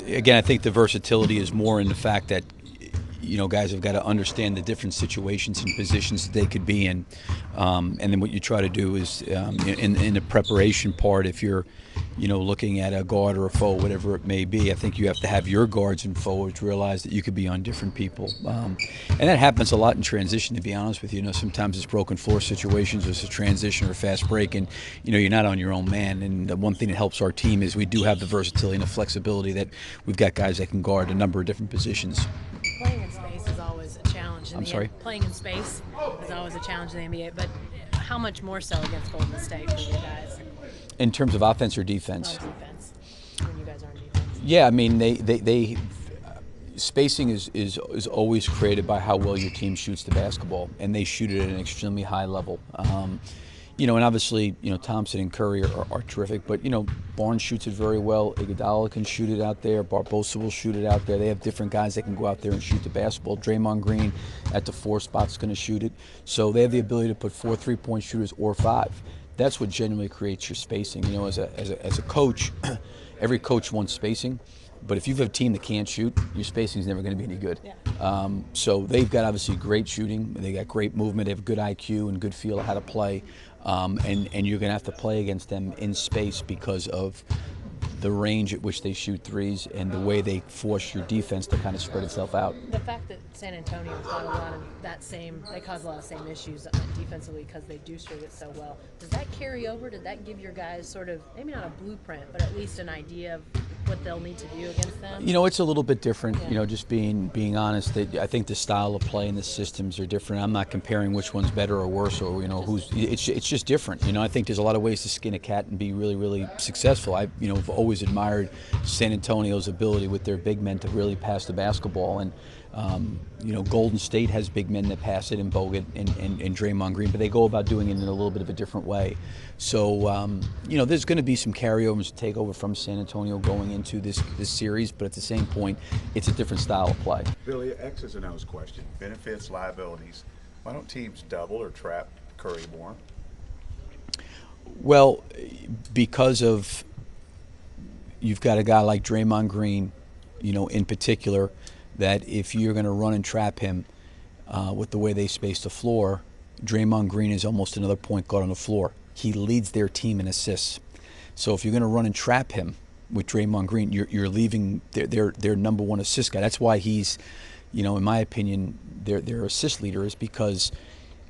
again, I think the versatility is more in the fact that guys have got to understand the different situations and positions that they could be in, and then what you try to do is in the preparation part, if you're looking at a guard or a forward, whatever it may be, I think you have to have your guards and forwards realize that you could be on different people, and that happens a lot in transition. To be honest with you, sometimes it's broken floor situations, or it's a transition or a fast break, and you're not on your own man. And the one thing that helps our team is we do have the versatility and the flexibility that we've got guys that can guard a number of different positions. Playing in space is always a challenge. I'm sorry? Playing in space is always a challenge in the NBA, but how much more so against Golden State for you guys? In terms of offense or defense? Defense, when you guys are on defense. Yeah, I mean, they spacing is always created by how well your team shoots the basketball, and they shoot it at an extremely high level. And obviously, Thompson and Curry are terrific, but, Barnes shoots it very well. Iguodala can shoot it out there. Barbosa will shoot it out there. They have different guys that can go out there and shoot the basketball. Draymond Green at the 4 spot is going to shoot it. So they have the ability to put 4 3-point shooters or 5. That's what generally creates your spacing. As a coach, every coach wants spacing. But if you have a team that can't shoot, your spacing is never going to be any good. Yeah. So they've got obviously great shooting. They got great movement. They have good IQ and good feel of how to play. And you're going to have to play against them in space because of the range at which they shoot threes and the way they force your defense to kind of spread itself out. The fact that San Antonio has got a lot of they cause a lot of same issues defensively because they do shoot it so well. Does that carry over? Did that give your guys sort of, maybe not a blueprint, but at least an idea of what they'll need to do against them? It's a little bit different. Yeah. Just being honest. I think the style of play and the systems are different. I'm not comparing which one's better or worse, or who's. It's just different. I think there's a lot of ways to skin a cat and be really, really successful. I've always admired San Antonio's ability with their big men to really pass the basketball, and Golden State has big men that pass it in Bogut and Draymond Green, but they go about doing it in a little bit of a different way. So, there's going to be some carryovers to take over from San Antonio going into this series, but at the same point, it's a different style of play. Billy, X's and O's question: benefits, liabilities. Why don't teams double or trap Curry more? Well, because of you've got a guy like Draymond Green, in particular, that if you're going to run and trap him with the way they space the floor, Draymond Green is almost another point guard on the floor. He leads their team in assists. So if you're going to run and trap him with Draymond Green, you're leaving their number one assist guy. That's why he's, in my opinion, their assist leader, is because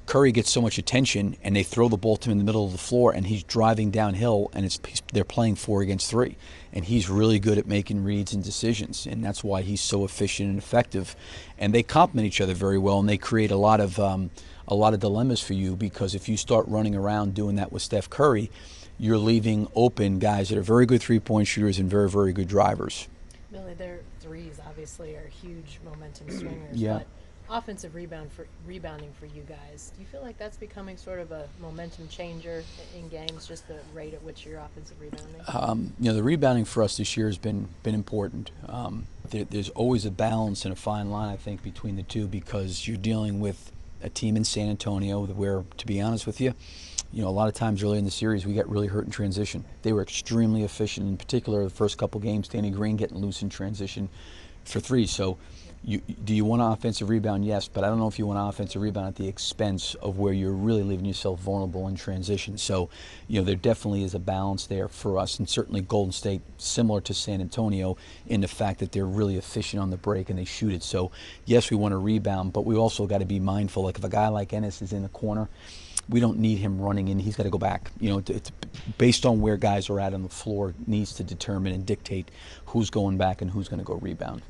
Curry gets so much attention, and they throw the ball to him in the middle of the floor, and he's driving downhill, and they're playing 4 against 3, and he's really good at making reads and decisions, and that's why he's so efficient and effective. And they complement each other very well, and they create a lot of dilemmas for you, because if you start running around doing that with Steph Curry, you're leaving open guys that are very good 3-point shooters and very, very good drivers. Billy, their threes obviously are huge momentum swingers. Yeah. But offensive rebounding for you guys, do you feel like that's becoming sort of a momentum changer in games, just the rate at which you're offensive rebounding? The rebounding for us this year has been important. There's always a balance and a fine line, I think, between the two, because you're dealing with a team in San Antonio where, to be honest with you, a lot of times early in the series we got really hurt in transition. They were extremely efficient, in particular the first couple games, Danny Green getting loose in transition for 3. So do you want an offensive rebound? Yes, but I don't know if you want an offensive rebound at the expense of where you're really leaving yourself vulnerable in transition. So, there definitely is a balance there for us, and certainly Golden State, similar to San Antonio, in the fact that they're really efficient on the break and they shoot it. So, yes, we want to rebound, but we also got to be mindful. Like if a guy like Ennis is in the corner, we don't need him running in. He's got to go back. It's based on where guys are at on the floor, needs to determine and dictate who's going back and who's going to go rebound.